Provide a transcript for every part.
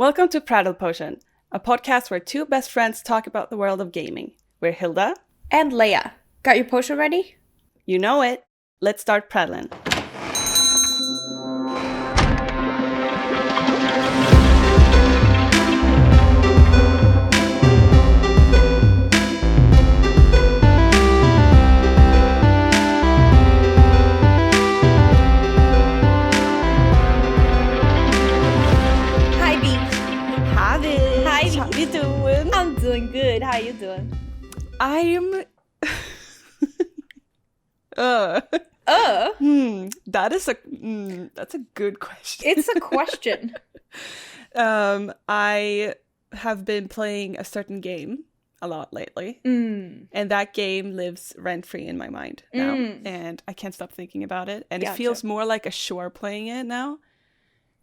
Welcome to Prattle Potion, a podcast where two best friends talk about the world of gaming. We're Hilda and Leia. Got your potion ready? You know it. Let's start prattling. How you doing? I'm doing good. How you doing? I am... That's a good question. It's a question. I have been playing a certain game a lot lately. And that game lives rent-free in my mind now. And I can't stop thinking about it. And It feels more like a chore playing it now.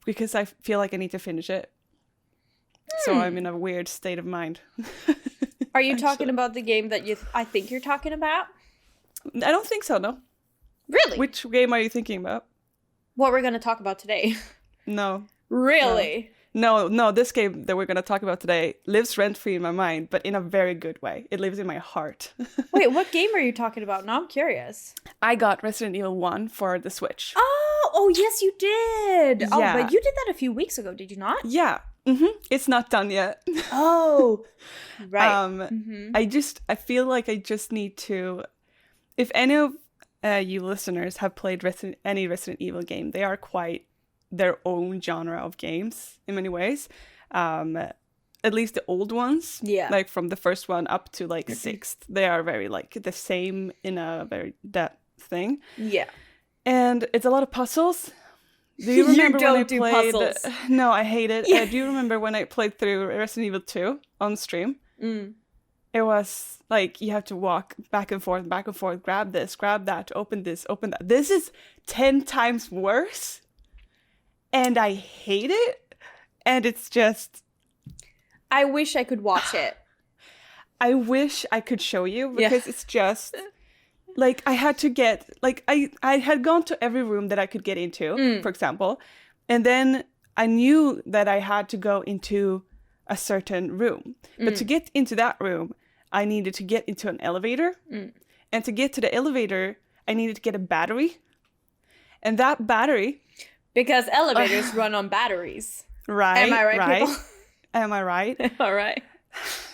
Because I feel like I need to finish it. So I'm in a weird state of mind. Are you talking about the game that I think you're talking about? I don't think so, no. Really? Which game are you thinking about? What we're going to talk about today. No. Really? No, this game that we're going to talk about today lives rent-free in my mind, but in a very good way. It lives in my heart. Wait, what game are you talking about? Now I'm curious. I got Resident Evil 1 for the Switch. Oh, yes, you did. Yeah. Oh, but you did that a few weeks ago, did you not? Yeah. It's not done yet. Oh, right. I feel like I just need to, if any of you listeners have played any Resident Evil game, they are quite their own genre of games in many ways. At least the old ones, like from the first one up to like sixth, they are very like the same in a very depth thing. Yeah. And it's a lot of puzzles. Do you remember when I played? Puzzles. No, I hate it. Yeah. Do you remember when I played through Resident Evil 2 on stream? It was like you have to walk back and forth, grab this, grab that, open this, open that. This is 10 times worse. And I hate it. And it's just... I wish I could watch it. I wish I could show you because it's just... Like, I had to get, like, I had gone to every room that I could get into, for example. And then I knew that I had to go into a certain room. But to get into that room, I needed to get into an elevator. And to get to the elevator, I needed to get a battery. And that battery... Because elevators run on batteries. Right. Am I right, people? Am I right? All right.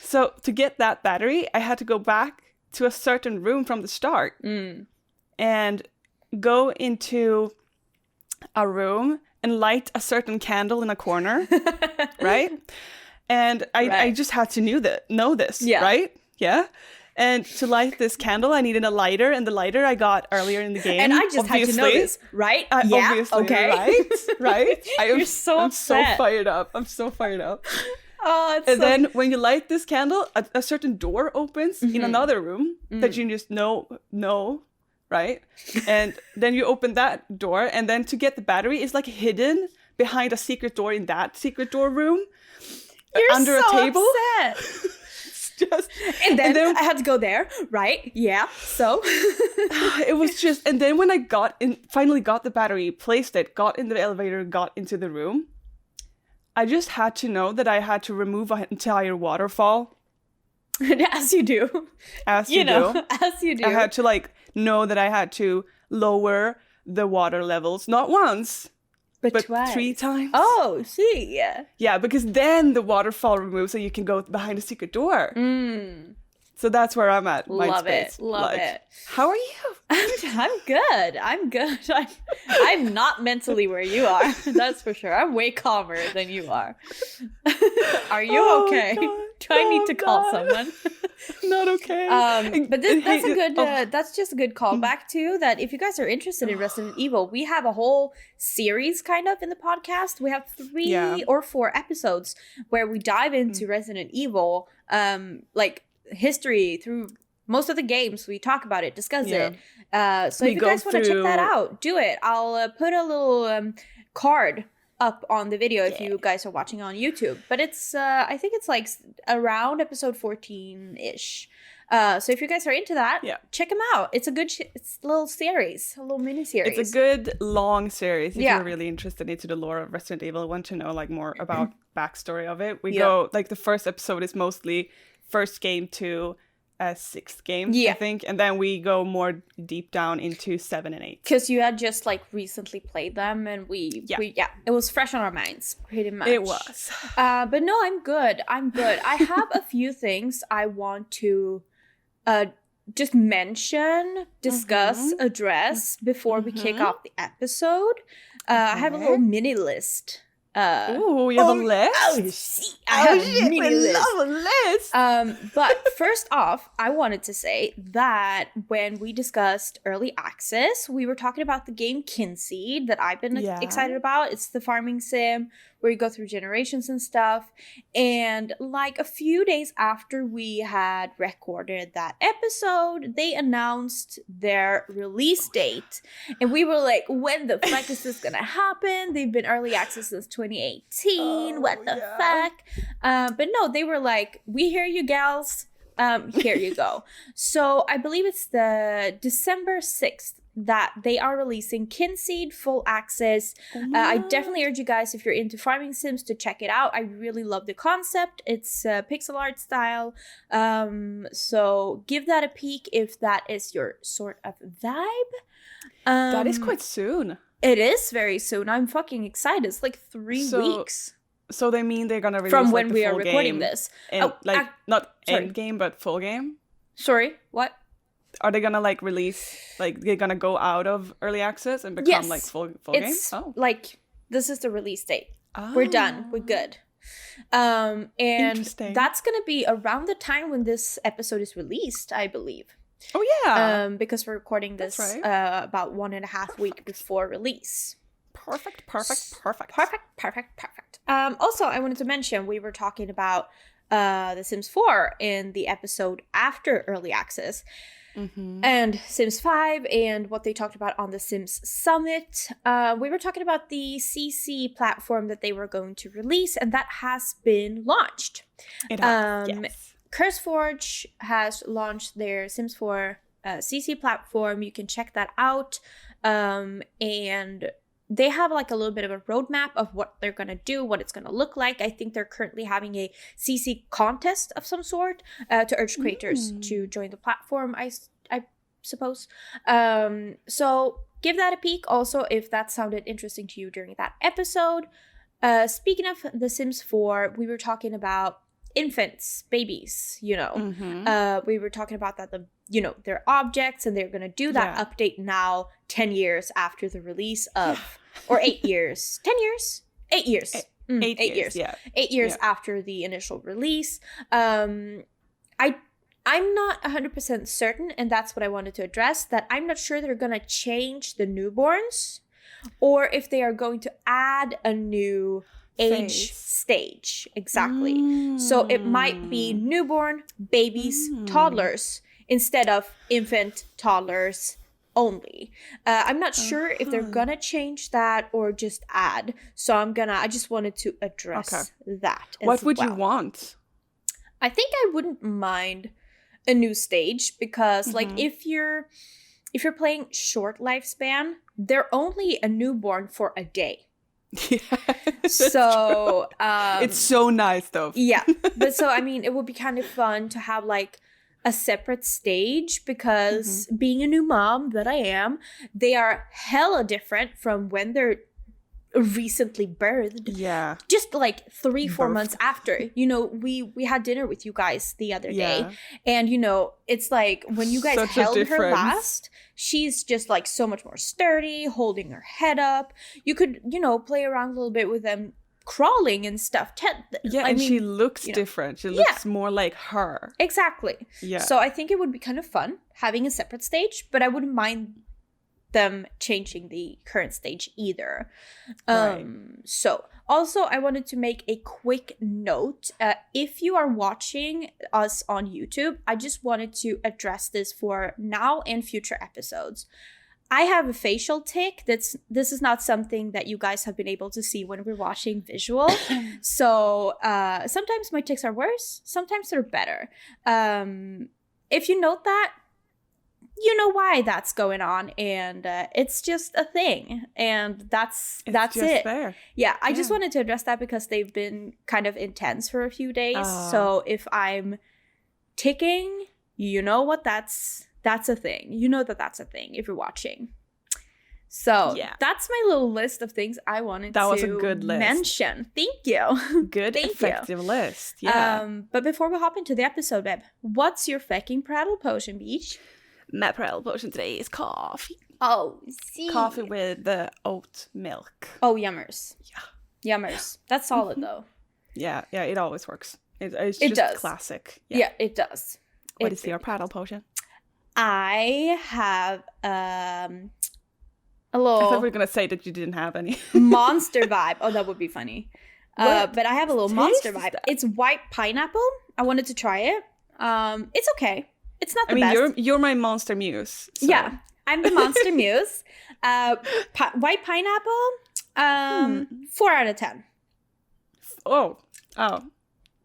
So to get that battery, I had to go back to a certain room from the start and go into a room and light a certain candle in a corner, right? And I just had to know this, right? Yeah. And to light this candle, I needed a lighter, and the lighter I got earlier in the game. And I just had to know this, right? Obviously, okay. Right? I'm so fired up. I'm so fired up. Oh, then when you light this candle, a certain door opens in another room that you just know, right? And then you open that door, and then to get the battery is like hidden behind a secret door in that secret door room. You're under so a table. Upset. And then I had to go there, right? Yeah. So it was just, and then when I finally got the battery, placed it, got in the elevator, got into the room. I just had to know that I had to remove an entire waterfall. As you do. As you do. As you do. I had to know that I had to lower the water levels, not once, but twice. 3 times. Oh, see. Yeah, because then the waterfall removes so you can go behind a secret door. So that's where I'm at. Love it. Love it. How are you? I'm good. I'm not mentally where you are. That's for sure. I'm way calmer than you are. Are you okay? God. Do I need to call someone? Not okay. But that's a good. That's just a good callback too. That if you guys are interested in Resident Evil, we have a whole series kind of in the podcast. We have 3 or 4 episodes where we dive into Resident Evil, like history through most of the games. We talk about it, discuss it. So if you guys want to check that out, do it. I'll put a little card up on the video if you guys are watching on YouTube. But it's I think it's like around episode 14-ish. So if you guys are into that, check them out. It's a good it's a little series, a little mini series. It's a good long series if you're really interested into the lore of Resident Evil, want to know like more about backstory of it. We go, like, the first episode is mostly first game to sixth game, I think, and then we go more deep down into 7 and 8. Because you had just like recently played them, and we it was fresh on our minds, pretty much. It was. But no, I'm good. I have a few things I want to just mention, discuss, address before we kick off the episode. I have a little mini list. Oh, you have a list? I have a mini list. Love a list. But first off, I wanted to say that when we discussed early access, we were talking about the game Kynseed that I've been excited about. It's the farming sim where you go through generations and stuff. And like a few days after we had recorded that episode, they announced their release date. And we were like, when the fuck is this gonna happen? They've been early access since 2018. What the fuck? But no, they were like, we hear you, gals. Here you go. So I believe it's the December 6th that they are releasing Kynseed full access. I definitely urge you guys, if you're into farming sims, to check it out. I really love the concept. It's pixel art style. So give that a peek if that is your sort of vibe. That is quite soon. It is very soon. I'm fucking excited. It's like 3 weeks. So they mean they're gonna release from like, when the we full are recording game this. and, not end game, but full game? Sorry, what? Are they gonna like release, like they're gonna go out of early access and become like full game? Oh, like this is the release date. We're done. We're good. And that's gonna be around the time when this episode is released, I believe. Oh yeah. Because we're recording this about 1.5 weeks before release. Perfect. Also, I wanted to mention we were talking about The Sims 4 in the episode after early access. And Sims 5 and what they talked about on the Sims Summit. We were talking about the CC platform that they were going to release, and that has been launched. It has, yes. Curseforge has launched their Sims 4 CC platform. You can check that out. And they have like a little bit of a roadmap of what they're going to do, what it's going to look like. I think they're currently having a CC contest of some sort to urge creators to join the platform, I suppose. So give that a peek also if that sounded interesting to you during that episode. Speaking of The Sims 4, we were talking about infants, babies, we were talking about that, they're objects, and they're going to do that update now 10 years after the release of, or 8 years, 10 years, 8 years, 8 years, 8 years after the initial release. I'm not 100% certain, and that's what I wanted to address, that I'm not sure they're going to change the newborns, or if they are going to add a new age stage. Exactly. So it might be newborn, babies, toddlers instead of infant, toddlers only. I'm not sure if they're gonna change that or just add. So I just wanted to address that. What would you want? I think I wouldn't mind a new stage, because like if you're playing short lifespan, they're only a newborn for a day. So it's so nice though. But so I mean, it would be kind of fun to have like a separate stage, because being a new mom that I am, they are hella different from when they're recently birthed. Just like 3-4 months after. We had dinner with you guys the other day, and it's like when you guys held her last, she's just like so much more sturdy, holding her head up. You could play around a little bit with them crawling and stuff. She looks different. She looks more like her. Exactly. So I think it would be kind of fun having a separate stage, but I wouldn't mind them changing the current stage either. So also I wanted to make a quick note. If you are watching us on YouTube, I just wanted to address this for now and future episodes. I have a facial tic. This is not something that you guys have been able to see when we're watching visual. So sometimes my tics are worse, sometimes they're better. If you note that, you know why that's going on, and it's just a thing, and that's it. There. Yeah, I just wanted to address that because they've been kind of intense for a few days. So if I'm ticking, you know what, that's a thing. You know that's a thing if you're watching. So that's my little list of things I wanted that was a good list. Mention. Thank you. Good, effective list. Yeah. But before we hop into the episode, babe, what's your fucking Prattle Potion, Beach? My Prattle Potion today is coffee. Oh, see. Coffee with the oat milk. Oh, yummers. Yeah. Yummers. That's solid, though. Yeah, it always works. It's just does. Classic. Yeah, it does. What is your Prattle Potion? I have a little... I thought we were going to say that you didn't have any. Monster vibe. Oh, that would be funny. But I have a little monster vibe. That? It's white pineapple. I wanted to try it. It's okay. It's not the best. You're my monster muse. So. Yeah, I'm the monster muse. White pineapple, 4 out of 10. Oh,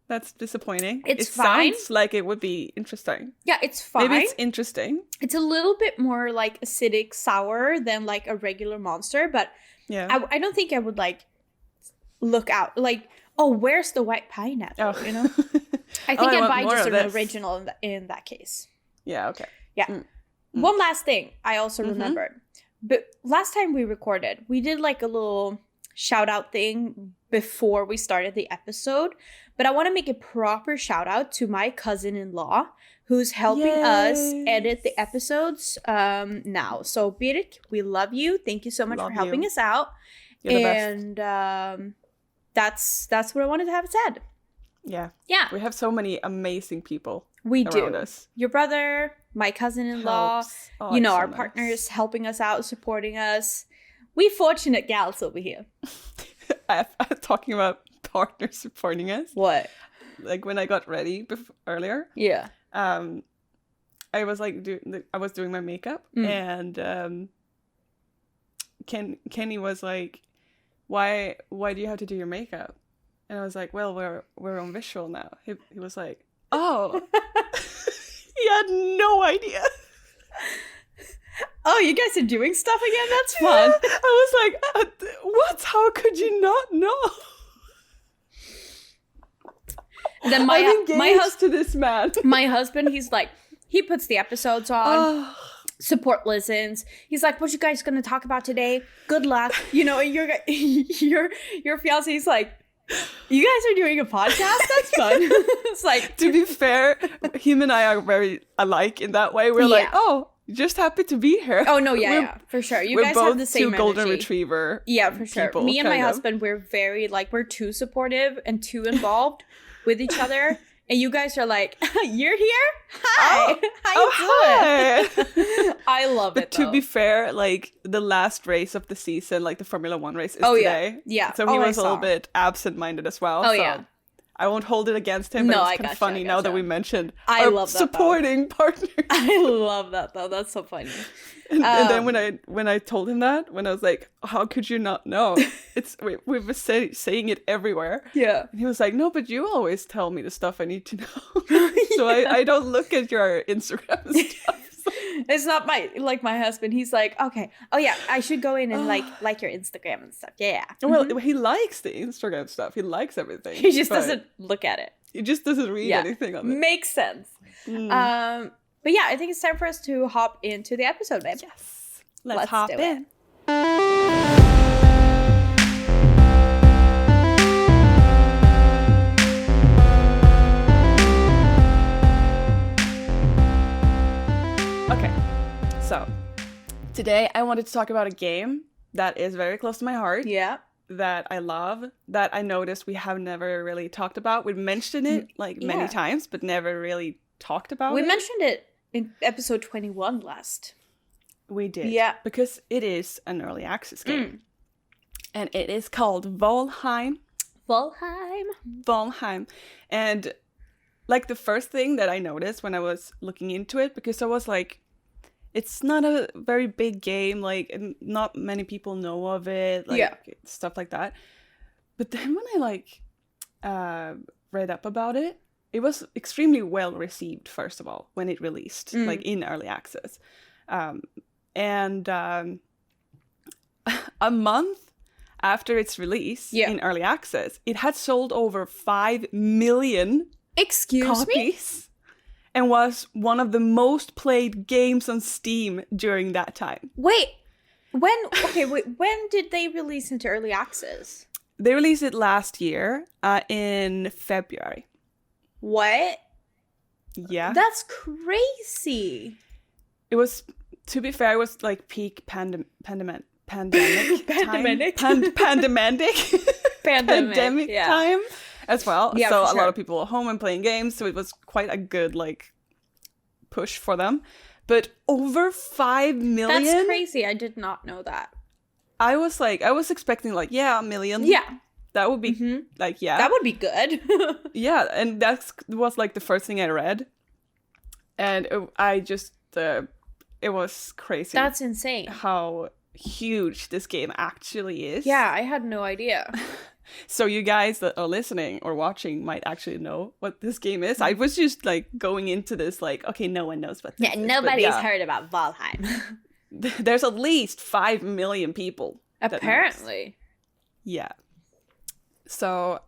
that's disappointing. It fine. Sounds like it would be interesting. Yeah, it's fine. Maybe it's interesting. It's a little bit more like acidic sour than like a regular monster, but I don't think I would like look out like, oh, where's the white pineapple? Oh. You know, I think I'd buy just an original in that case. Yeah. Okay. Yeah. One last thing I also remembered, but last time we recorded, we did like a little shout out thing before we started the episode, but I want to make a proper shout out to my cousin-in-law who's helping us edit the episodes now. So Birk, we love you. Thank you so much for helping us out. You're the best. That's what I wanted to have said. Yeah. We have so many amazing people. We around do. Us. Your brother, my cousin-in-law, our partners helping us out, supporting us. We fortunate gals over here. I'm talking about partners supporting us. What? Like when I got ready earlier. Yeah. I was like I was doing my makeup and Kenny was like, why do you have to do your makeup? And I was like, well, we're on visual now. He was like, oh. He had no idea. Oh, you guys are doing stuff again? That's fun. I was like, what? How could you not know? Then my husband to this man. My husband, he's like, he puts the episodes on. Support listens. He's like, what you guys gonna talk about today? Good luck. You know, your fiance is like, you guys are doing a podcast? That's fun. It's like, to be fair, him and I are very alike in that way. We're like, oh, just happy to be here. Oh no, yeah, for sure. You guys have the same energy. We're both two golden retriever. Yeah, for sure. People, me and my husband, we're very like, we're too supportive and too involved with each other. And you guys are like, you're here? Hi. How you doing? I love it, though. To be fair, like, the last race of the season, like the Formula 1 race is today. Yeah. So he was a little bit absent-minded as well. Oh, so yeah. I won't hold it against him, but it's kind of funny now that we mentioned our supporting partners. I love that, though. That's so funny. And then when I told him that, when I was like, how could you not know? We were saying it everywhere. Yeah. And he was like, no, but you always tell me the stuff I need to know. So I don't look at your Instagram stuff. So. It's not my husband. He's like, okay, oh yeah, I should go in and like your Instagram and stuff. Yeah. Well, he likes the Instagram stuff. He likes everything. He just doesn't look at it. He just doesn't read anything on it. Makes sense. But yeah, I think it's time for us to hop into the episode, babe. Yes. Let's hop in. Okay. So, today I wanted to talk about a game that is very close to my heart. Yeah. That I love, that I noticed we have never really talked about. We mentioned it many times, but never really talked about it. We mentioned it in episode 21 last. We did. Yeah. Because it is an early access game. And it is called Valheim. And like the first thing that I noticed when I was looking into it, because I was like, it's not a very big game, like not many people know of it, like stuff like that. But then when I read up about it, it was extremely well received, first of all, when it released, like in early access. And a month after its release in early access, it had sold over 5 million copies and was one of the most played games on Steam during that time. Wait, when did they release into early access? They released it last year in February. What? Yeah. That's crazy. It was, to be fair, it was like peak pandemic pandemic time as well. Yeah, so for a sure. lot of people were home and playing games, so it was quite a good like push for them. But over 5 million. That's crazy. I did not know that. I was expecting like, a million. Yeah. That would be like, That would be good. Yeah, and that was like the first thing I read. And it was crazy. That's insane. How huge this game actually is. Yeah, I had no idea. So you guys that are listening or watching might actually know what this game is. I was just like going into this like, okay, no one knows what this is. Nobody's heard about Valheim. There's at least 5 million people. Apparently. Yeah. So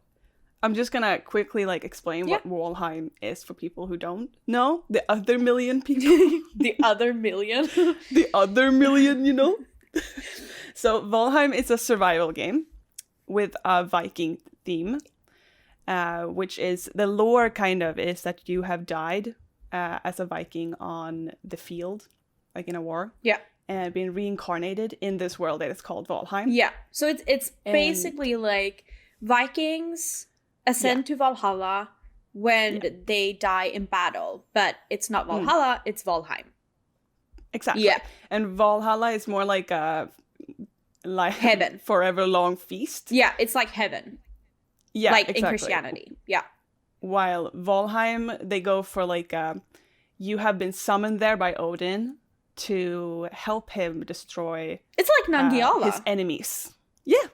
I'm just gonna quickly like explain what Valheim is for people who don't know. The other million people. The other million? The other million, you know? So Valheim is a survival game with a Viking theme, which is the lore kind of is that you have died as a Viking on the field, like in a war. Yeah. And been reincarnated in this world that is called Valheim. Yeah. So it's basically like Vikings ascend to Valhalla when they die in battle, but it's not Valhalla, it's Valheim. Exactly. Yeah. And Valhalla is more like a heaven, forever long feast. Yeah, it's like heaven. Yeah, like exactly. in Christianity. Yeah. While Valheim, they go for like you have been summoned there by Odin to help him destroy. It's like Nangiala. His enemies. Yeah,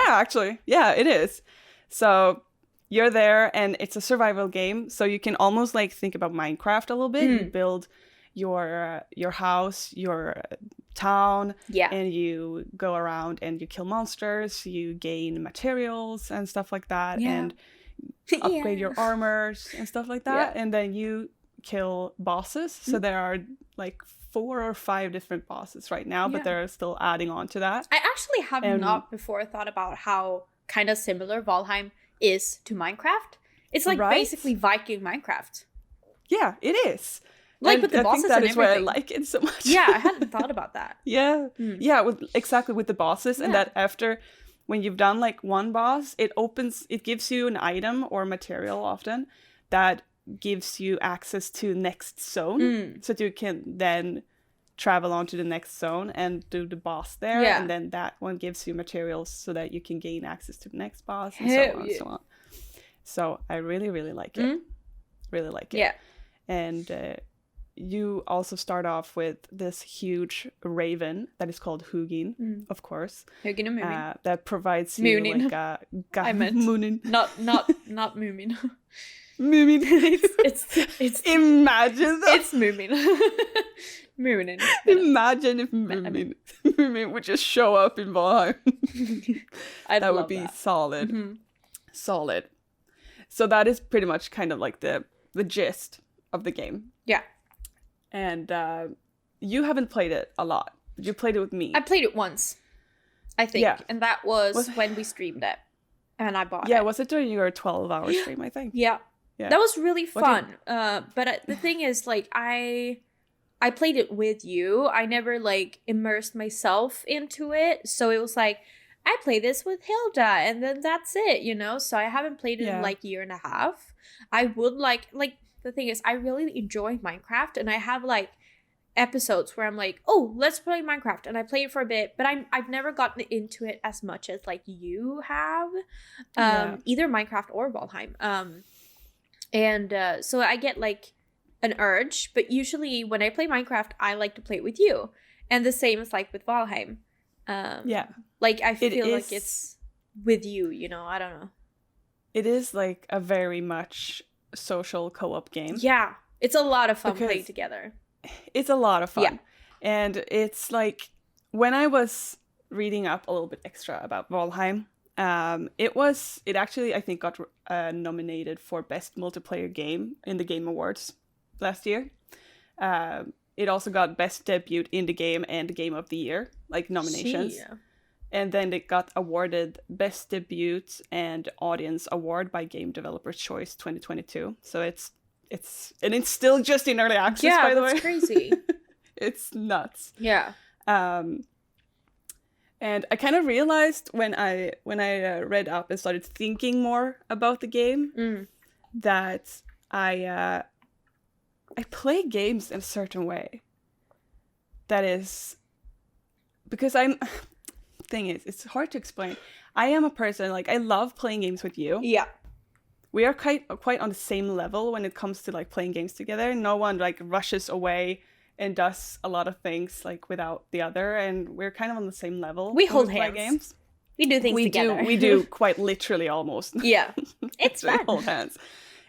actually. Yeah, it is. So you're there and it's a survival game. So you can almost like think about Minecraft a little bit. You build your house, your town, and you go around and you kill monsters, you gain materials and stuff like that, and upgrade your armors and stuff like that. And then you kill bosses. So there are like 4 or 5 different bosses right now, but they're still adding on to that. I actually have not before thought about how kind of similar Valheim is to Minecraft. It's like basically Viking Minecraft. Yeah, it is. Like and with the bosses I think that and is why I everything. like it so much. Yeah, I hadn't thought about that. Yeah, exactly with the bosses, and that after when you've done like one boss, it gives you an item or material often that gives you access to next zone, so that you can then travel on to the next zone and do the boss there, and then that one gives you materials so that you can gain access to the next boss, and so on and so on. So I really, really like it. Really like it. Yeah. And you also start off with this huge raven that is called Hugin, of course. Hugin and Moomin. That provides you Moonin. like a... I meant Moonin. Not Moomin. Moomin. it's Imagine that. It's Moomin. Moomin. Imagine if Moomin would just show up in Valheim. That would be solid. Solid. So that is pretty much kind of like the gist of the game. Yeah. And you haven't played it a lot. You played it with me. I played it once, I think. Yeah. And that was when we streamed it. And I bought it. Yeah, was it during your 12-hour stream, I think? Yeah. That was really fun. But the thing is, like, I played it with you. I never, like, immersed myself into it. So it was like, I play this with Hilda, and then that's it, you know? So I haven't played it in, like, a year and a half. I would like, the thing is, I really enjoy Minecraft, and I have, like, episodes where I'm like, oh, let's play Minecraft, and I play it for a bit, but I've never gotten into it as much as, like, you have. Either Minecraft or Valheim. And so I get, like, an urge, but usually when I play Minecraft, I like to play it with you. And the same is, like, with Valheim. Like, I feel like it's with you, you know? I don't know. It is, like, a very much social co-op game. Yeah, it's a lot of fun playing together. It's a lot of fun. Yeah. And it's like, when I was reading up a little bit extra about Valheim, it actually, I think, got nominated for Best Multiplayer Game in the Game Awards last year. It also got Best Debut Indie Game and Game of the Year, like, nominations. Yeah. And then it got awarded Best Debut and Audience Award by Game Developers Choice 2022. So it's still just in early access, by the way. Yeah, that's crazy. It's nuts. Yeah. And I kind of realized when I read up and started thinking more about the game that I play games in a certain way. That is because thing is, it's hard to explain. I am a person, like, I love playing games with you. Yeah. We are quite on the same level when it comes to, like, playing games together. No one, like, rushes away and does a lot of things, like, without the other, and we're kind of on the same level. We hold hands. Games. We do things together. We do quite literally, almost. Yeah. It's fun. We hold hands.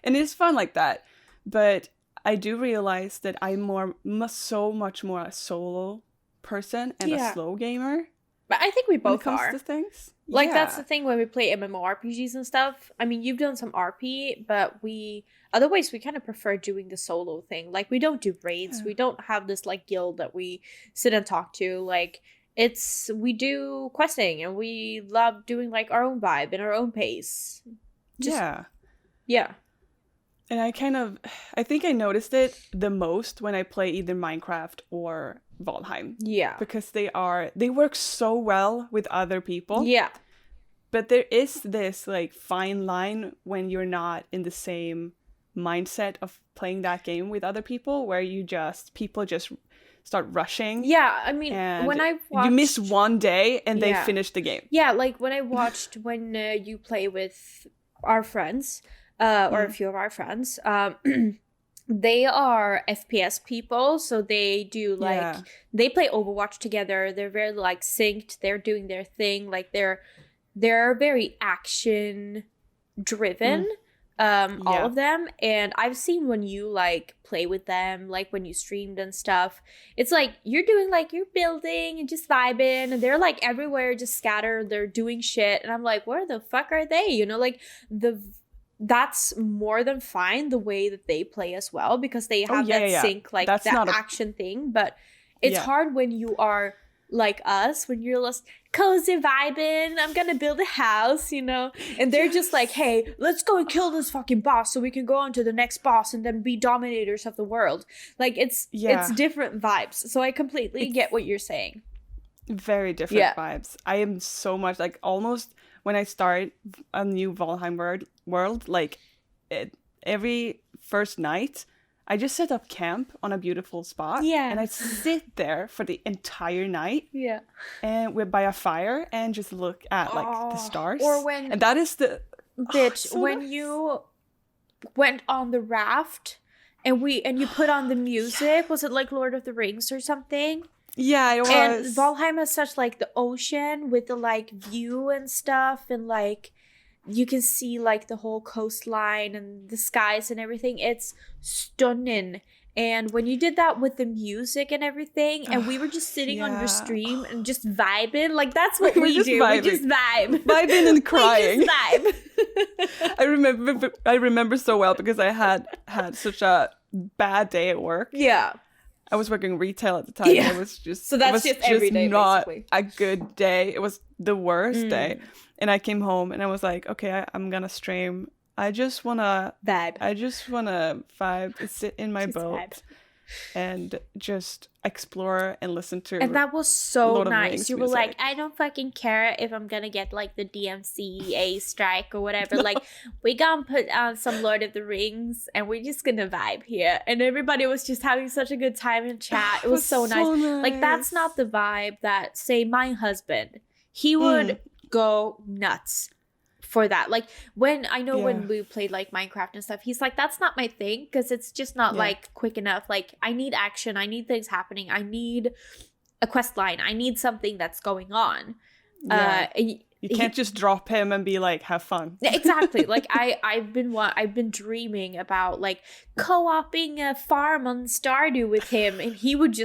And it's fun like that. But I do realize that I'm so much more a solo person and a slow gamer. But I think we both are. When it comes to things. Like, that's the thing when we play MMORPGs and stuff. I mean, you've done some RP, but otherwise we kind of prefer doing the solo thing. Like, we don't do raids. Yeah. We don't have this, like, guild that we sit and talk to. Like, we do questing, and we love doing, like, our own vibe and our own pace. Yeah. And I think I noticed it the most when I play either Minecraft or Valheim. Yeah. Because they work so well with other people. Yeah. But there is this, like, fine line when you're not in the same mindset of playing that game with other people, where people just start rushing. Yeah, I mean, when I watched... You miss one day and they finish the game. Yeah, like, when I watched when you play with our friends... or a few of our friends, they are FPS people, so they do, like, they play Overwatch together, they're very, like, synced, they're doing their thing, like, they're very action driven, all of them, and I've seen when you, like, play with them, like, when you streamed and stuff, it's like, you're doing, like, you're building and just vibing, and they're, like, everywhere, just scattered, they're doing shit, and I'm like, where the fuck are they, you know, like, that's more than fine the way that they play as well, because they have sync, like, that's that action thing. But it's hard when you are like us, when you're just cozy vibing, I'm gonna build a house, you know, and they're just like, hey, let's go and kill this fucking boss so we can go on to the next boss and then be dominators of the world. Like, it's different vibes. So I completely get what you're saying. Very different vibes. I am so much, like, almost when I start a new Valheim world, like, every first night, I just set up camp on a beautiful spot. Yeah. And I sit there for the entire night. Yeah. And by a fire and just look at, like, the stars. Or when... And that is the... Bitch, when you went on the raft and you put on the music, was it, like, Lord of the Rings or something? Yeah, it was. And Valheim has such, like, the ocean with the, like, view and stuff, and, like, you can see, like, the whole coastline and the skies and everything. It's stunning. And when you did that with the music and everything, and we were just sitting on your stream and just vibing, like, that's what we do. Vibing. We just vibe. Vibing and crying. We just vibe. I remember so well because I had such a bad day at work. Yeah. I was working retail at the time. Yeah. It was just so that's just every day, not basically. A good day. It was the worst day. And I came home and I was like, okay, I'm gonna stream. I just wanna vibe. I just wanna vibe, sit in my boat, and just explore and listen to. And that was so nice. You were like, I don't fucking care if I'm gonna get, like, the DMCA strike or whatever. No. Like, we gonna put on some Lord of the Rings and we're just gonna vibe here. And everybody was just having such a good time in chat. It was so nice. Like, that's not the vibe that, say, my husband, he would go nuts for that. Like, when we played, like, Minecraft and stuff, he's like, that's not my thing, because it's just not like quick enough. Like, I need action, I need things happening, I need a quest line, I need something that's going on. You can't just drop him and be like, have fun. Exactly. Like I've been dreaming about like co-oping a farm on Stardew with him, and he would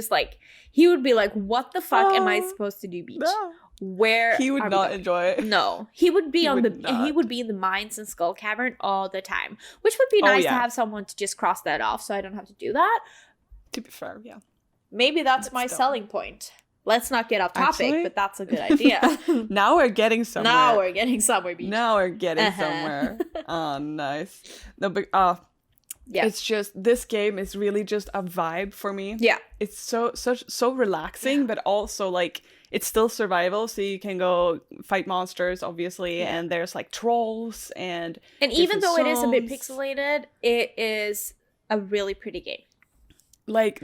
be like, what the fuck am I supposed to do, Beach? No. Where he would not enjoy it. No, he would be he would be in the mines and Skull Cavern all the time, which would be nice to have someone to just cross that off, so I don't have to do that. To be fair, yeah. Maybe that's my selling point. Let's not get off topic, but that's a good idea. Now we're getting somewhere. Beach. Now we're getting somewhere. Oh, nice. No, but it's just, this game is really just a vibe for me. Yeah. It's so relaxing, but also like it's still survival, so you can go fight monsters, obviously, and there's like trolls and even though it is a bit pixelated, it is a really pretty game. Like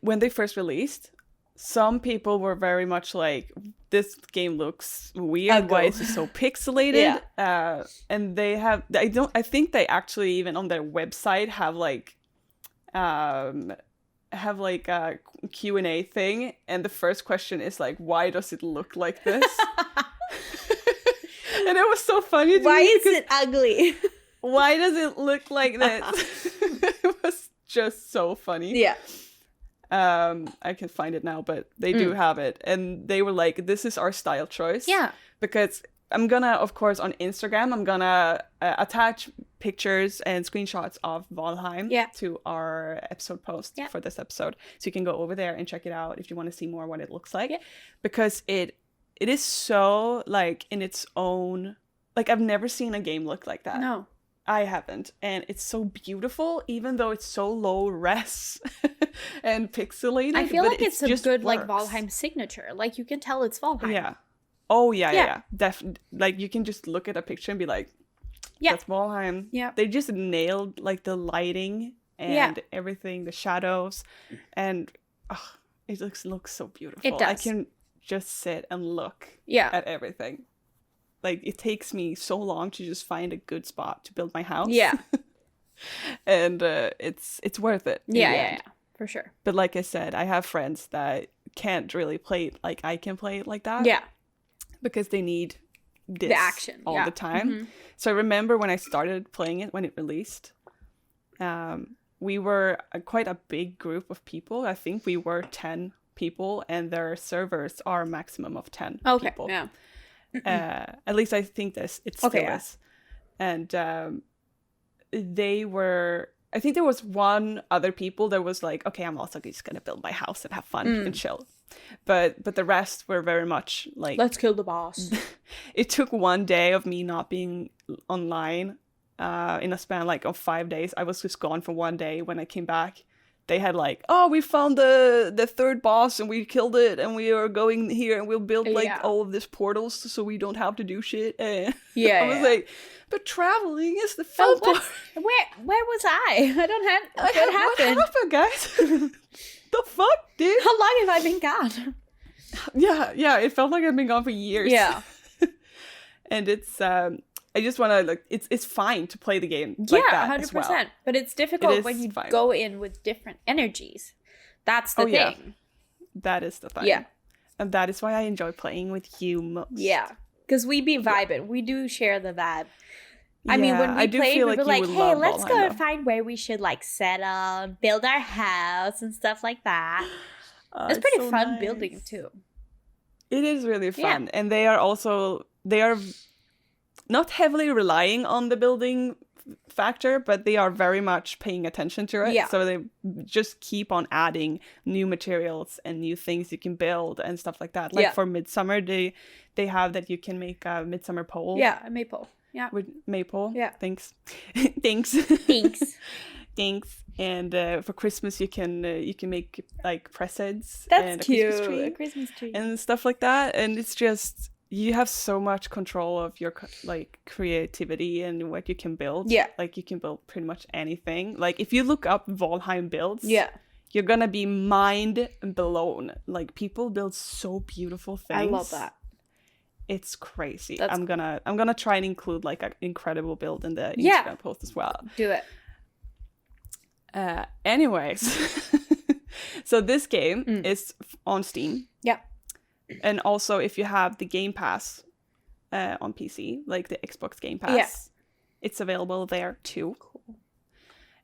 when they first released, some people were very much like, this game looks weird. Why is it so pixelated? And they have, I think they actually even on their website have like a Q&A thing. And the first question is like, why does it look like this? And it was so funny to me. Why is it ugly? Why does it look like this? It was just so funny. Yeah. I can find it now, but they do have it. And they were like, this is our style choice. Yeah. Because I'm gonna, of course, on Instagram, I'm gonna attach pictures and screenshots of Valheim to our episode post for this episode. So you can go over there and check it out if you want to see more what it looks like. Yeah. Because it is so, like, in its own... Like, I've never seen a game look like that. No. I haven't. And it's so beautiful, even though it's so low res and pixelated. I feel like it's a good, like, Valheim signature. Like, you can tell it's Valheim. Yeah. Oh, yeah. Definitely. Like, you can just look at a picture and be like, that's Valheim. Yeah. They just nailed, like, the lighting and everything, the shadows. And it looks so beautiful. It does. I can just sit and look at everything. Like, it takes me so long to just find a good spot to build my house. Yeah. And it's worth it. Yeah, for sure. But like I said, I have friends that can't really play it like I can play it like that. Yeah. Because they need this the action all the time. Mm-hmm. So I remember when I started playing it, when it released, we were quite a big group of people. I think we were 10 people, and their servers are a maximum of 10 people. Yeah. At least I think it still is. And they were, I think there was one other people that was like, okay, I'm also just gonna build my house and have fun and chill. But the rest were very much like, let's kill the boss. It took one day of me not being online in a span like of 5 days. I was just gone for one day. When I came back, they had like, oh, we found the third boss and we killed it, and we are going here and we'll build like all of these portals so we don't have to do shit. And I was like, but traveling is the fun part. Where was I? I don't have. What happened? What happened, guys? The fuck, dude? How long have I been gone? Yeah. It felt like I've been gone for years. Yeah. And it's I just want to, like, it's fine to play the game like that 100%. As well. But it's difficult when you go in with different energies. That's the thing. Yeah. That is the thing. Yeah. And that is why I enjoy playing with you most. Yeah. Because we be vibing. Yeah. We do share the vibe. I mean, when we played, we were like, hey, let's go and find where we should, like, settle, build our house and stuff like that. It's pretty so fun building, too. It is really fun. Yeah. And they are not heavily relying on the building factor, but they are very much paying attention to it. Yeah. So they just keep on adding new materials and new things you can build and stuff like that. Like for Midsummer, they have that you can make a Midsummer pole. Yeah, a maypole. Yeah. With maple. Yeah. Thanks. Thanks. And for Christmas, you can make like presents. That's and cute. A Christmas tree. And stuff like that. And it's just, you have so much control of your like creativity and what you can build. Yeah. Like you can build pretty much anything. Like if you look up Valheim builds, you're gonna be mind blown. Like people build so beautiful things. I love that. It's crazy. I'm gonna try and include like an incredible build in the Instagram post as well. Do it. Anyways, so this game is on Steam. Yeah. And also, if you have the Game Pass, on PC, like the Xbox Game Pass. Yeah. It's available there too. Cool.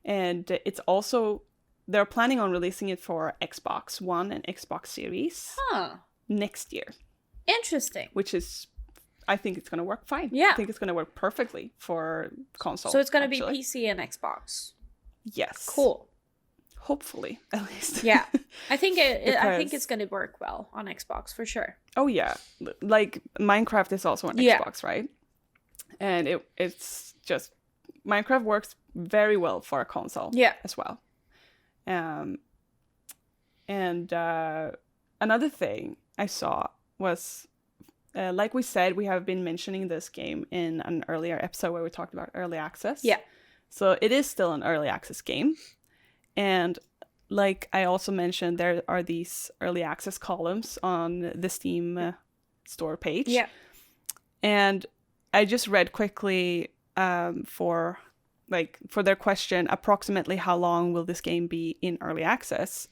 And it's also, they're planning on releasing it for Xbox One and Xbox Series next year. Interesting. Which is, I think it's going to work fine. Yeah. I think it's going to work perfectly for console. So it's going to be PC and Xbox. Yes. Cool. Hopefully, at least. Yeah. I think it's going to work well on Xbox for sure. Oh yeah. Like Minecraft is also on Xbox, right? And it's just, Minecraft works very well for a console as well. And another thing I saw was, like we said, we have been mentioning this game in an earlier episode where we talked about early access. Yeah. So it is still an early access game. And like I also mentioned, there are these early access columns on the Steam store page. Yeah. And I just read quickly for their question, approximately how long will this game be in early access?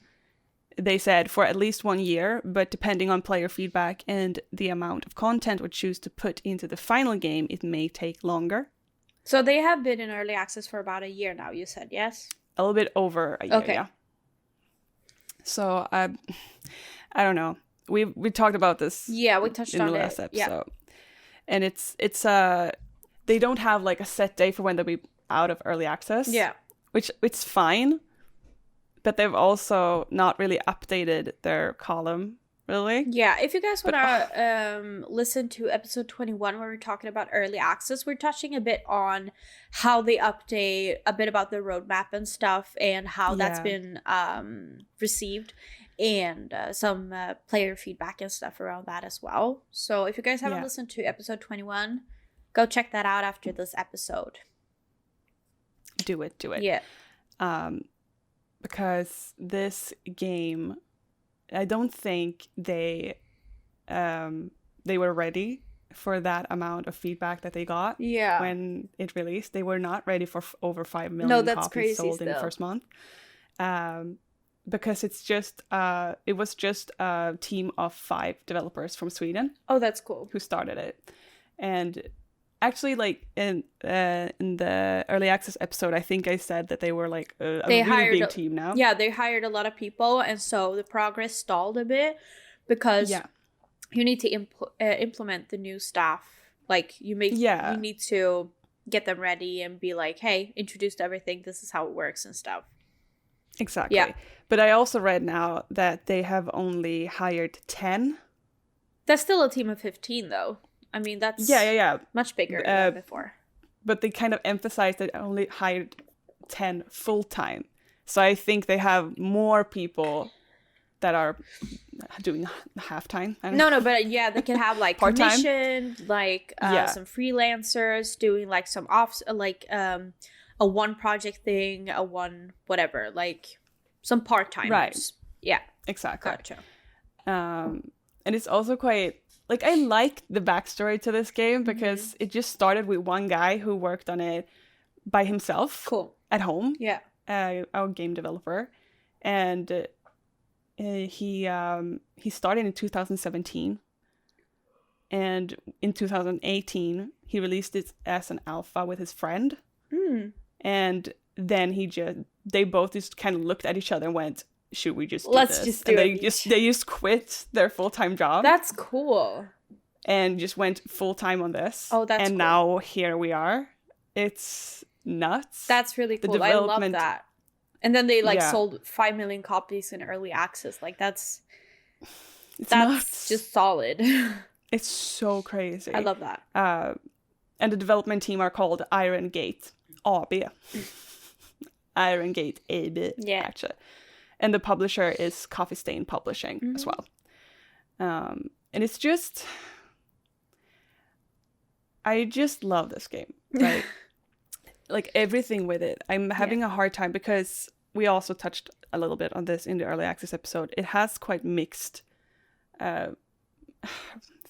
They said for at least 1 year, but depending on player feedback and the amount of content we choose to put into the final game, it may take longer. So they have been in early access for about a year now, you said, yes? A little bit over a year, yeah. So I don't know. We talked about this. Yeah, we touched on it in the last episode. Yeah. And it's they don't have like a set day for when they'll be out of early access. Yeah. Which it's fine. But they've also not really updated their column, really. Yeah, if you guys want to listen to episode 21 where we're talking about early access, we're touching a bit on how they update, a bit about the roadmap and stuff, and how that's been received, and some player feedback and stuff around that as well. So if you guys haven't listened to episode 21, go check that out after this episode. Do it. Yeah. Because this game, I don't think they were ready for that amount of feedback that they got when it released. They were not ready for over 5 million copies sold in the first month. Because it was just a team of 5 developers from Sweden. Oh, that's cool. Who started it. And actually, like in the early access episode, I think I said that they were like a really big team now. Yeah, they hired a lot of people, and so the progress stalled a bit because you need to implement the new staff. Like you need to get them ready and be like, hey, introduced everything. This is how it works and stuff. Exactly. Yeah. But I also read now that they have only hired 10. That's still a team of 15, though. I mean, that's much bigger than before. But they kind of emphasized that only hired 10 full-time. So I think they have more people that are doing half-time. No, but they can have like commission, like some freelancers doing like some a one project thing, a one whatever, like some part-timers. Right. Yeah. Exactly. Gotcha. And it's also quite... Like, I like the backstory to this game because it just started with one guy who worked on it by himself. Cool. At home. Yeah. Our game developer. And he started in 2017. And in 2018, he released it as an alpha with his friend. Mm. And then they both just kind of looked at each other and went, should we just do Let's this? Just do and it. They just quit their full-time job. That's cool. And just went full-time on this. Oh, that's and cool. Now here we are. It's nuts. That's really cool. I love that. And then they sold 5 million copies in early access. Like that's nuts. Just solid. It's so crazy. I love that. And the development team are called Iron Gate AB. Iron Gate AB. Yeah. Actually. And the publisher is Coffee Stain Publishing as well. And it's just... I just love this game. Right? Like everything with it. I'm having a hard time because we also touched a little bit on this in the early access episode. It has quite mixed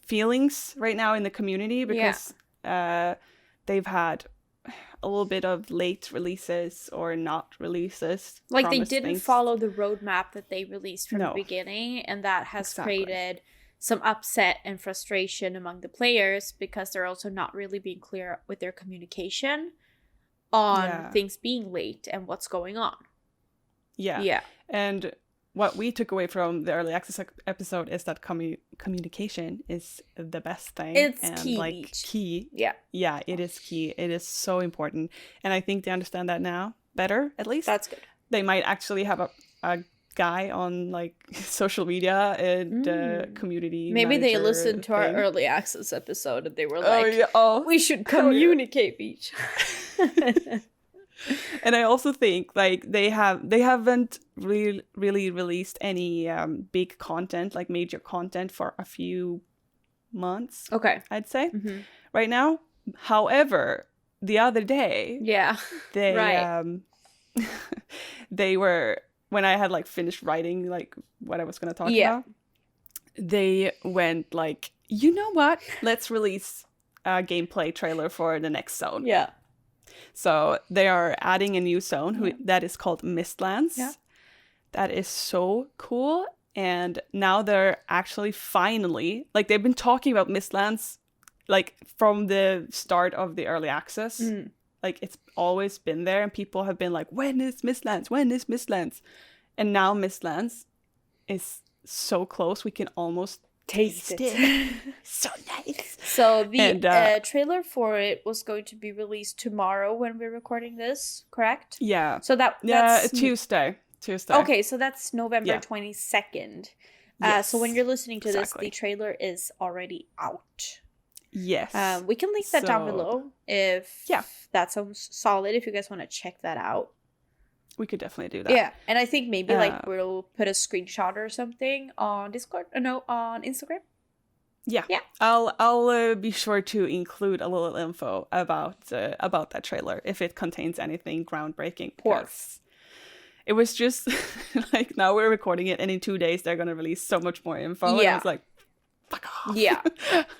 feelings right now in the community because they've had... a little bit of late releases or not releases. Like they didn't follow the roadmap that they released from the beginning, and that has created some upset and frustration among the players because they're also not really being clear with their communication on things being late and what's going on. Yeah. And what we took away from the early access episode is that communication is the best thing. It's and key. Key. Yeah, it is key. It is so important. And I think they understand that now better, at least. That's good. They might actually have a guy on like social media and community maybe they listened to our early access episode and they were like, we should communicate each. And I also think like they haven't really released any big content, like major content, for a few months. Okay, I'd say right now. However, the other day, they were, when I had like finished writing like what I was going to talk about, they went like, you know what? Let's release a gameplay trailer for the next zone. Yeah. So they are adding a new zone that is called Mistlands. Yeah. That is so cool. And now they're actually finally, like they've been talking about Mistlands like from the start of the early access. Like it's always been there and people have been like, when is Mistlands? When is Mistlands? And now Mistlands is so close we can almost taste it. So nice. So the trailer for it was going to be released tomorrow when we're recording this, correct? Yeah. So that's Tuesday. Okay, so that's November 22nd. Yes. So when you're listening to this, the trailer is already out. Yes. We can link that down below if that sounds solid, if you guys want to check that out. We could definitely do that. Yeah, and I think maybe like we'll put a screenshot or something on Discord. On Instagram. Yeah. I'll be sure to include a little info about that trailer if it contains anything groundbreaking. Because it was just like now we're recording it, and in 2 days they're gonna release so much more info. Yeah. And I was like, fuck off. Yeah.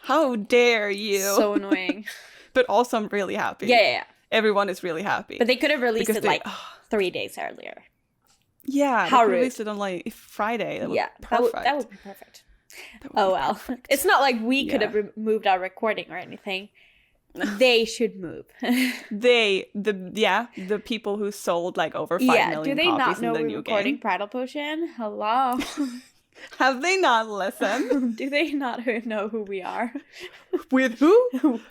How dare you? So annoying. But also I'm really happy. Yeah. Everyone is really happy. But they could have released it 3 days earlier. Yeah, they released it on like Friday. That would be perfect. Perfect. It's not like we could have moved our recording or anything. They should move. The people who sold like over 5 million copies in the new game. Do they not know we're recording Prattle Potion? Hello. Have they not listened? Do they not know who we are? With who?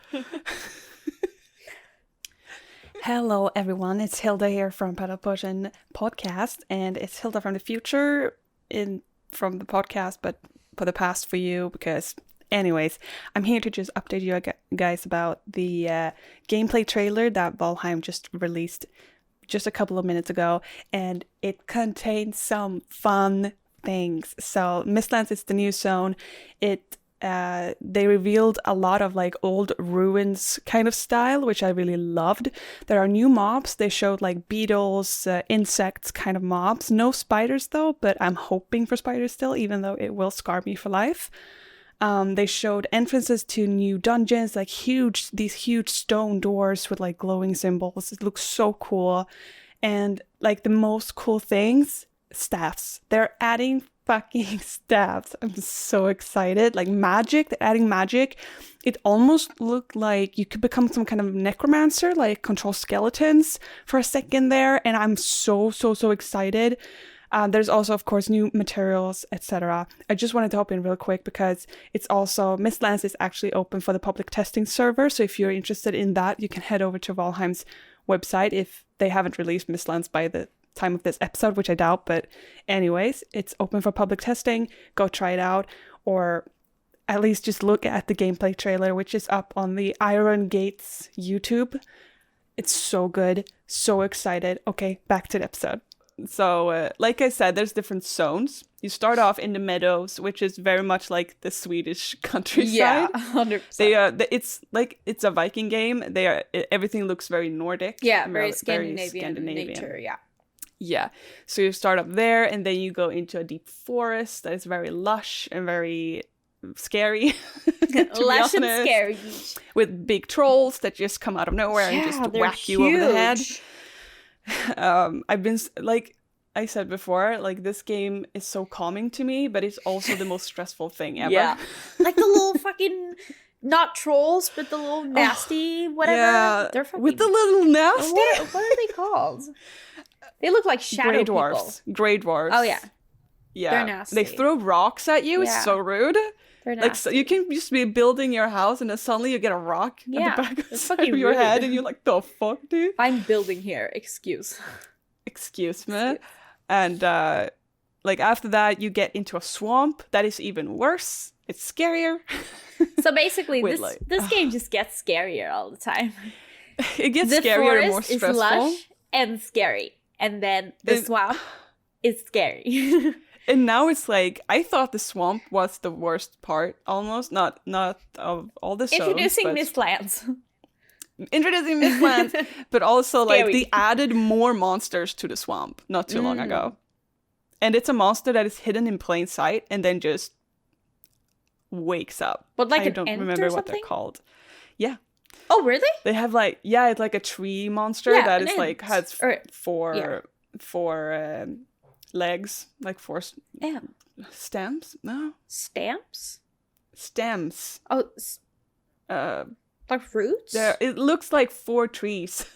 Hello, everyone. It's Hilda here from Prattle Potion podcast, and it's Hilda from the future from the podcast, but for the past for you, because anyways, I'm here to just update you guys about the gameplay trailer that Valheim just released just a couple of minutes ago, and it contains some fun things. So Mistlands is the new zone. They revealed a lot of like old ruins kind of style, which I really loved. There are new mobs. They showed like beetles, insects kind of mobs. No spiders though, but I'm hoping for spiders still, even though it will scar me for life. They showed entrances to new dungeons, like these huge stone doors with like glowing symbols. It looks so cool. And like the most cool things, staffs. They're adding fucking staffs. I'm so excited. Like magic, they're adding magic. It almost looked like you could become some kind of necromancer, like control skeletons for a second there. And I'm so excited. There's also, of course, new materials, etc. I just wanted to hop in real quick because it's also, Mistlands is actually open for the public testing server. So if you're interested in that, you can head over to Valheim's website if they haven't released Mistlands by the time of this episode, which I doubt. But anyways, it's open for public testing. Go try it out, or at least just look at the gameplay trailer, which is up on the Iron Gates YouTube. It's so good. So excited. Okay, back to the episode. So, like I said, there's different zones. You start off in the meadows, which is very much like the Swedish countryside. Yeah, 100%. It's a Viking game. Everything looks very Nordic. Yeah, very Scandinavian nature. Yeah. So you start up there, and then you go into a deep forest that is very lush and very scary. Lush and scary. With big trolls that just come out of nowhere and just whack you over the head. I've been like, I said before, like, this game is so calming to me, but it's also the most stressful thing ever. Yeah. Like the little fucking, not trolls, but the little nasty whatever. Yeah, They're fucking... with the little nasty. What are they called? They look like shadow Grey people. dwarfs. Grey dwarfs. Oh, yeah. Yeah. They're nasty. They throw rocks at you. It's so rude. They're nasty. Like, so you can just be building your house and then suddenly you get a rock at the back of your head and you're like, the fuck, dude? I'm building here. Excuse me. And like after that you get into a swamp that is even worse. It's scarier. So basically this game just gets scarier all the time. It gets scarier and more stressful. The forest is lush and scary. And then the swamp is scary. And now it's like, I thought the swamp was the worst part, almost. Not of all the zones. Introducing Mistlands. Introducing Mistlands. But also, like, they added more monsters to the swamp not too long ago. And it's a monster that is hidden in plain sight and then just wakes up. But like I don't remember what they're called. Yeah. Oh, really? They have like, it's like a tree monster that is like, has four legs, like four stems. No, stamps. Stems. Oh, like roots. It looks like 4 trees.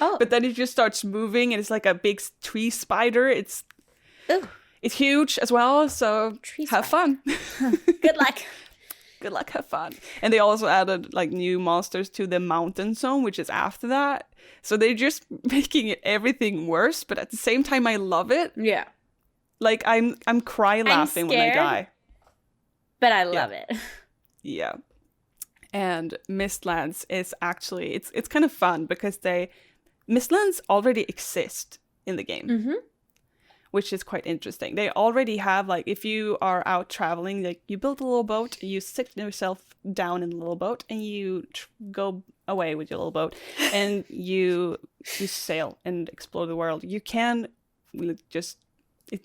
Oh, but then it just starts moving, and it's like a big tree spider. It's huge as well. So have fun. Good luck. Good luck, have fun. And they also added like new monsters to the mountain zone, which is after that. So they're just making everything worse, but at the same time, I love it. Yeah. Like I'm cry laughing when I die. But I love it. Yeah. And Mistlands is actually it's kind of fun because Mistlands already exist in the game. Which is quite interesting. They already have, like, if you are out traveling, like, you build a little boat, you sit yourself down in the little boat, and you go away with your little boat, and you sail and explore the world. You can just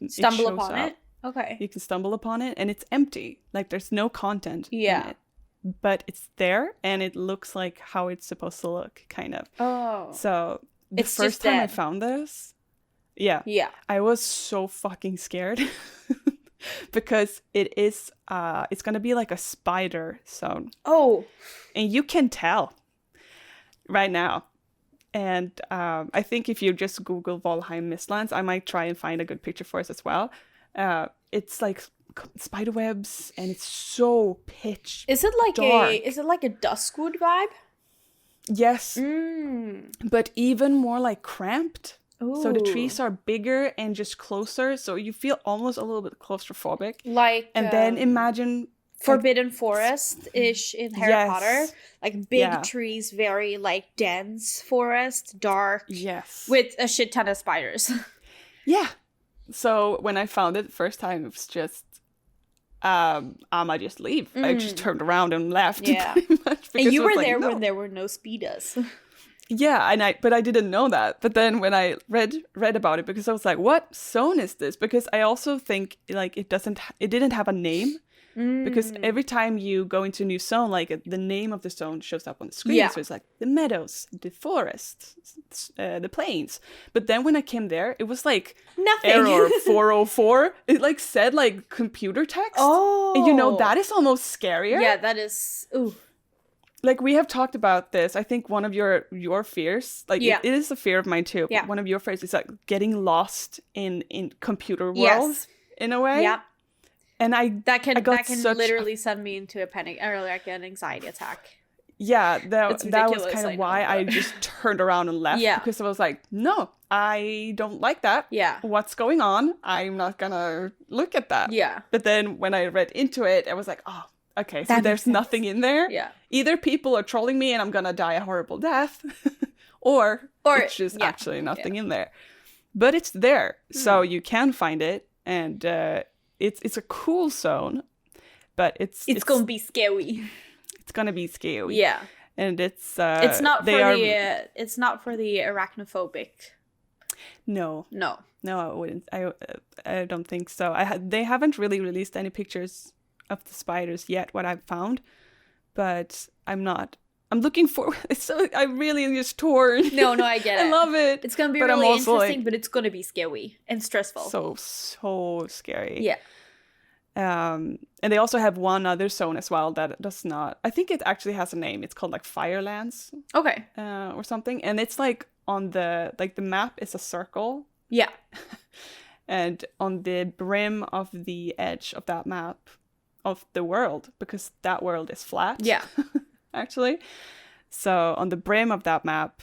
stumble upon it. Okay. You can stumble upon it, and it's empty. Like, there's no content in it. But it's there, and it looks like how it's supposed to look, kind of. Oh. So, the first time I found this... Yeah. I was so fucking scared because it's going to be like a spider zone. Oh. And you can tell right now. And I think if you just Google Valheim Mistlands, I might try and find a good picture for us as well. It's like spider webs and it's so pitch Is it like dark. Is it like a Duskwood vibe? Yes. But even more like cramped. Ooh. So the trees are bigger and just closer, so you feel almost a little bit claustrophobic. Like, and then imagine Forbidden Forest-ish in Harry Potter, like big trees, very like dense forest, dark, with a shit ton of spiders. Yeah. So when I found it the first time, it was just, I'ma just leave. I just turned around and left. Yeah. And you were there when there were no speedos. Yeah, but I didn't know that. But then when I read about it, because I was like, what zone is this? Because I also think like it didn't have a name. Because every time you go into a new zone, like the name of the zone shows up on the screen. So it's like the meadows, the forest, the plains. But then when I came there, it was like nothing. Error 404. It like said like computer text. Oh, and that is almost scarier. Yeah, that is. Ooh. Like, we have talked about this. I think one of your fears, like, it is a fear of mine, too. Yeah. One of your fears is, like, getting lost in computer worlds, in a way. Yeah. And that can literally send me into a panic, or, like, an anxiety attack. Yeah, that was kind of why I just turned around and left. Yeah. Because I was like, no, I don't like that. Yeah. What's going on? I'm not gonna look at that. Yeah. But then when I read into it, I was like, oh, okay, so there's nothing in there. Yeah. Either people are trolling me and I'm gonna die a horrible death, or it's just actually nothing in there. But it's there, so you can find it, and it's a cool zone, but it's gonna be scary. It's gonna be scary. Yeah. And it's not for the arachnophobic. No, I wouldn't. I don't think so. They haven't really released any pictures of the spiders yet, what I've found, but I'm not I'm looking for. It's so I really am just torn. No, I get it. I love it. It's gonna be really interesting, but it's gonna be scary and stressful. So scary. Yeah. And they also have one other zone as well that does not. I think it actually has a name. It's called like Firelands. Okay. Or something, and it's like on the map is a circle. Yeah. And on the brim of the edge of that map of the world, because that world is flat. Yeah. Actually. So on the brim of that map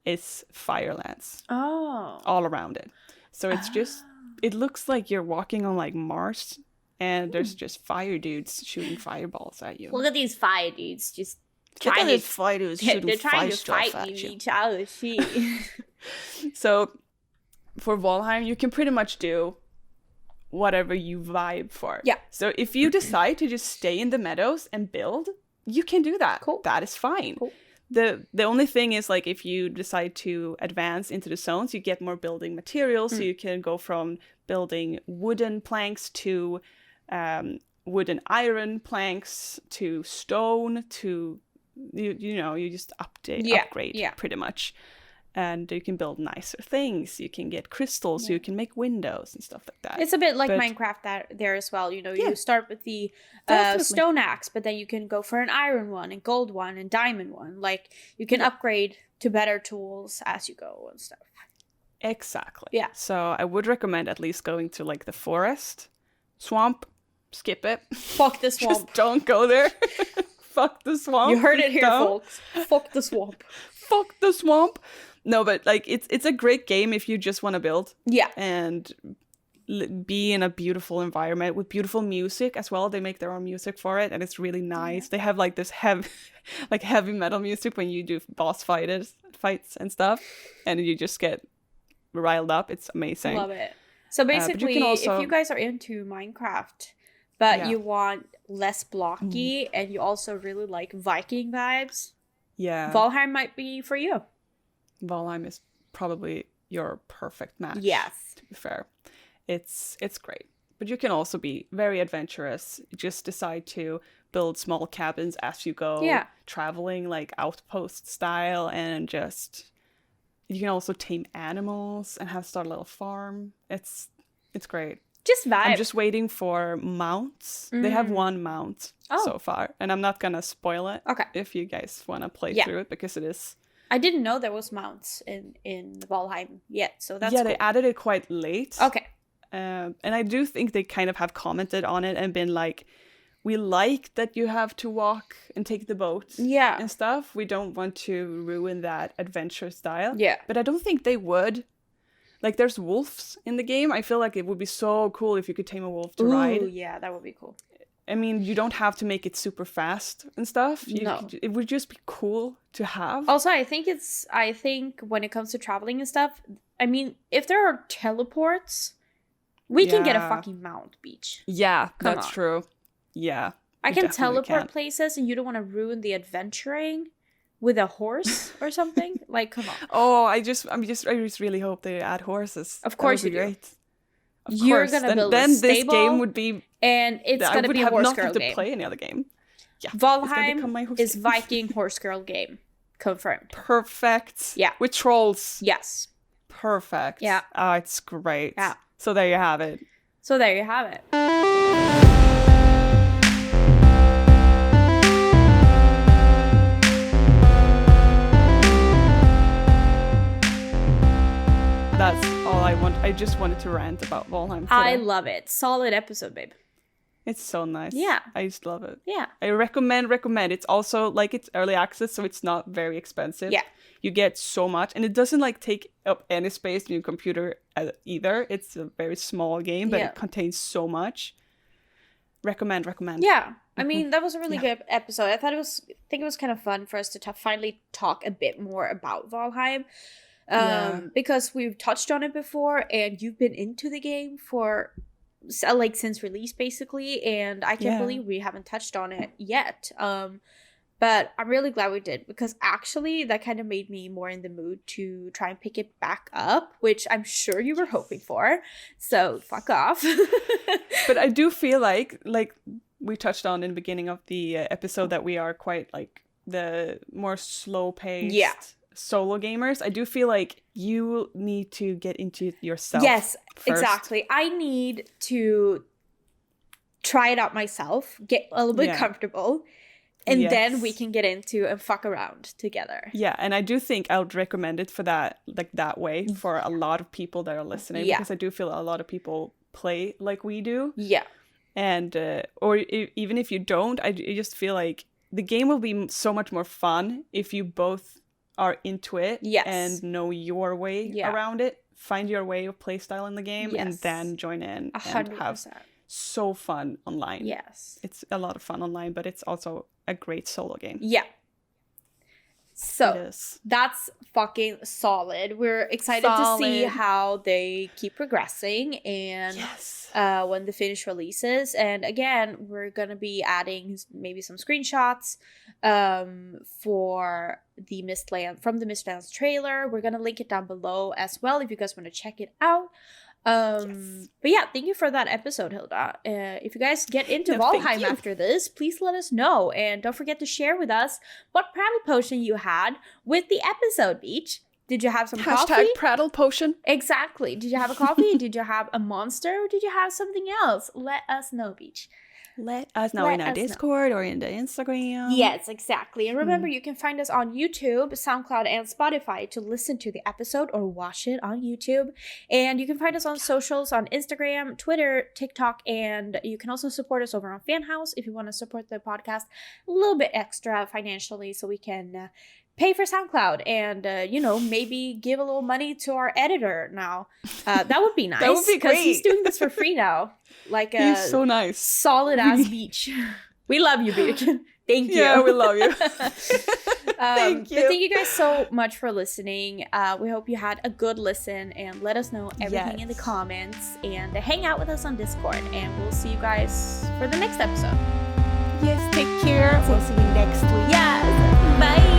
is Firelands. Oh. All around it. So it's just, it looks like you're walking on like Mars, and there's just fire dudes shooting fireballs at you. Look at these fire dudes just Look at these fire dudes shooting they're trying to fire fight at you. each other. So for Valheim, you can pretty much do whatever you vibe for. Yeah. So if you decide to just stay in the meadows and build, you can do that. Cool. That is fine. Cool. The only thing is, like, if you decide to advance into the zones, you get more building materials. So you can go from building wooden planks to wooden iron planks to stone to you just upgrade pretty much. And you can build nicer things. You can get crystals, so you can make windows and stuff like that. It's a bit like Minecraft there as well. You start with the stone axe, but then you can go for an iron one, and gold one, and diamond one. Like, you can upgrade to better tools as you go and stuff. Exactly. Yeah. So I would recommend at least going to like the forest. Swamp, skip it. Fuck the swamp. Just don't go there. Fuck the swamp. You heard it here, folks. Fuck the swamp. Fuck the swamp. No, but like it's a great game if you just want to build. Yeah. And be in a beautiful environment with beautiful music as well. They make their own music for it, and it's really nice. Yeah. They have like this heavy metal music when you do boss fights and stuff, and you just get riled up. It's amazing. Love it. So basically, if you guys are into Minecraft, but you want less blocky, and you also really like Viking vibes, Valheim might be for you. Valheim is probably your perfect match. Yes. To be fair. It's great. But you can also be very adventurous. Just decide to build small cabins as you go. Yeah. Traveling like outpost style, and just you can also tame animals and start a little farm. It's great. Just vibe. I'm just waiting for mounts. They have one mount so far, and I'm not gonna spoil it. Okay. If you guys want to play through it, because it is. I didn't know there was mounts in Valheim yet, so that's cool. They added it quite late. Okay. And I do think they kind of have commented on it and been like, we like that you have to walk and take the boat and stuff. We don't want to ruin that adventure style. Yeah. But I don't think they would. Like, there's wolves in the game. I feel like it would be so cool if you could tame a wolf to ride. Yeah, that would be cool. I mean, you don't have to make it super fast and stuff. No. It would just be cool to have. Also, I think when it comes to traveling and stuff, I mean, if there are teleports, we can get a fucking mount, beach. Yeah, that's true. Yeah. I can teleport places, and you don't want to ruin the adventuring with a horse or something? Like, come on. Oh, I just really hope they add horses. Of course you do. Great. You're gonna build a stable, this game would be, and it's gonna be a horse girl game. I would have nothing to play any other game. Yeah, Valheim is Viking horse girl game. Confirmed. Perfect. Yeah. With trolls. Yes. Perfect. Yeah. Oh, it's great. Yeah. So there you have it. That's all I want. I just wanted to rant about Valheim today. I love it. Solid episode, babe. It's so nice. Yeah. I just love it. Yeah. I recommend. It's also, like, it's early access, so it's not very expensive. Yeah. You get so much, and it doesn't, like, take up any space in your computer either. It's a very small game, but it contains so much. Recommend. Yeah. I mean, that was a really good episode. I think it was kind of fun for us to finally talk a bit more about Valheim. Because we've touched on it before, and you've been into the game for like since release basically, and I can't believe we haven't touched on it yet. But I'm really glad we did, because actually that kind of made me more in the mood to try and pick it back up, which I'm sure you were hoping for. So fuck off. But I do feel like we touched on in the beginning of the episode that we are quite like the more slow-paced solo gamers, I do feel like you need to get into it yourself. Yes, first. Exactly. I need to try it out myself, get a little bit comfortable, and then we can get into and fuck around together. Yeah, and I do think I would recommend it for that, like that way, for a lot of people that are listening, because I do feel a lot of people play like we do. Yeah. And, even if you don't, I just feel like the game will be so much more fun if you both are into it and know your way around it. Find your way of playstyle in the game and then join in 100%. and have so fun online. Yes. It's a lot of fun online, but it's also a great solo game. Yeah. So that's fucking solid. We're excited to see how they keep progressing and when the finish releases. And again, we're going to be adding maybe some screenshots for the Mistlands trailer. We're going to link it down below as well if you guys want to check it out. But yeah, thank you for that episode, Hilda. If you guys get into Valheim after this, please let us know. And don't forget to share with us what Prattle Potion you had with the episode, Beach. Did you have some coffee? Hashtag Prattle Potion. Exactly. Did you have a coffee? Did you have a monster? Or did you have something else? Let us know, Beach. Let us know in our Discord or in the Instagram. Yes, exactly. And remember, you can find us on YouTube, SoundCloud, and Spotify to listen to the episode or watch it on YouTube. And you can find us on socials on Instagram, Twitter, TikTok, and you can also support us over on FanHouse if you want to support the podcast a little bit extra financially so we can pay for SoundCloud and, maybe give a little money to our editor now. That would be nice. That would be great. Because he's doing this for free now. He's so nice. Solid ass Beach. We love you, Beach. Thank you. Yeah, we love you. Thank you. But thank you guys so much for listening. We hope you had a good listen and let us know everything in the comments and hang out with us on Discord. And we'll see you guys for the next episode. Yes, take care. We'll see you next week. Yes. Bye.